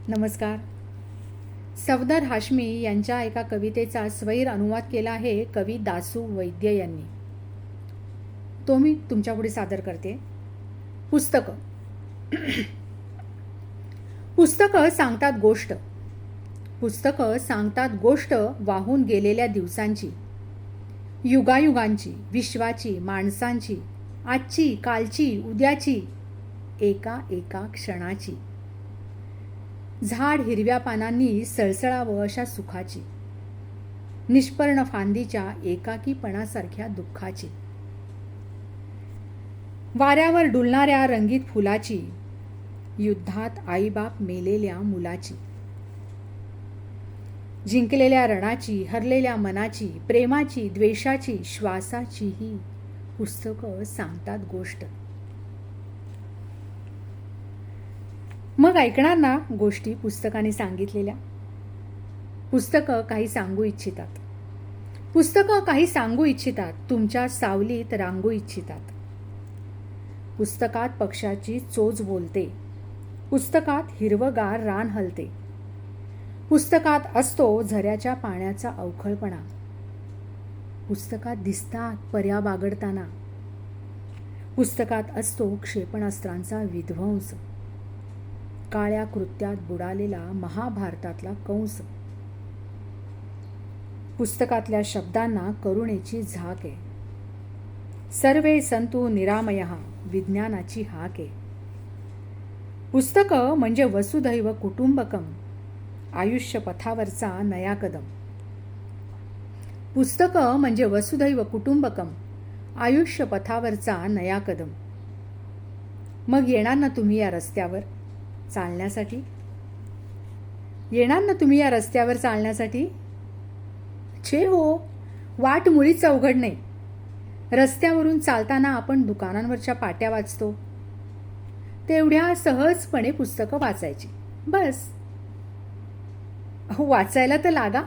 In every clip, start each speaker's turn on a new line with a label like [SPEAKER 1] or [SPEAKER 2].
[SPEAKER 1] नमस्कार. सफदर हाशमी यांच्या एका कवितेचा स्वैर अनुवाद केला आहे कवी दासू वैद्य यांनी. तो मी तुमच्यापुढे सादर करते. पुस्तकं. पुस्तकं सांगतात गोष्ट. पुस्तकं सांगतात गोष्ट वाहून गेलेल्या दिवसांची, युगायुगांची, विश्वाची, माणसांची, आजची, कालची, उद्याची, एका एका क्षणाची. झाड हिरव्या पानांनी सळसळावं अशा सुखाची, निष्पर्ण फांदीच्या एकाकीपणासारख्या दुःखाची, वाऱ्यावर डुलणाऱ्या रंगीत फुलाची, युद्धात आईबाप मेलेल्या मुलाची, जिंकलेल्या रणाची, हरलेल्या मनाची, प्रेमाची, द्वेषाची, श्वासाचीही पुस्तकं सांगतात गोष्ट. मग ऐकणार ना गोष्टी पुस्तकाने सांगितलेल्या? पुस्तकं काही सांगू इच्छितात. पुस्तकं काही सांगू इच्छितात. तुमच्या सावलीत रांगू इच्छितात. पुस्तकात पक्षाची चोच बोलते. पुस्तकात हिरवगार रान हलते. पुस्तकात असतो झऱ्याच्या पाण्याचा अवखळपणा. पुस्तकात दिसतात पर्या बागडताना. पुस्तकात असतो क्षेपणास्त्रांचा विध्वंस. काळ्या कृत्यात बुडालेला महाभारतातला कंस. पुस्तकातल्या शब्दांना करुणेची झाक आहे. सर्वे संतु निरामयः विज्ञानाची हाक आहे. पुस्तकं म्हणजे वसुधैव कुटुंबकम, आयुष्य पथावरचा नया कदम. पुस्तकं म्हणजे वसुधैव कुटुंबकम, आयुष्य पथावरचा नया कदम. मग येणार ना तुम्ही या रस्त्यावर चालण्यासाठी? येणार ना तुम्ही या रस्त्यावर चालण्यासाठी? छे हो, वाट मुळीच अवघड नाही. रस्त्यावरून चालताना आपण दुकानांवरच्या पाट्या वाचतो, तेवढ्या सहजपणे पुस्तकं वाचायची. बस. अहो वाचायला तर लागा.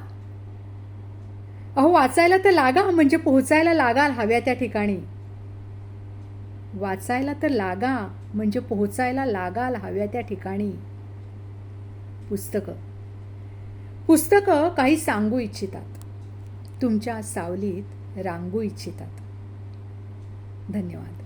[SPEAKER 1] अहो वाचायला तर लागा, म्हणजे पोहोचायला लागाल हव्या त्या ठिकाणी. वाचायला तर लागा, म्हणजे पोहोचायला लागाल हव्या त्या ठिकाणी. पुस्तकं. पुस्तकं काही सांगू इच्छितात. तुमच्या सावलीत रांगू इच्छितात. धन्यवाद.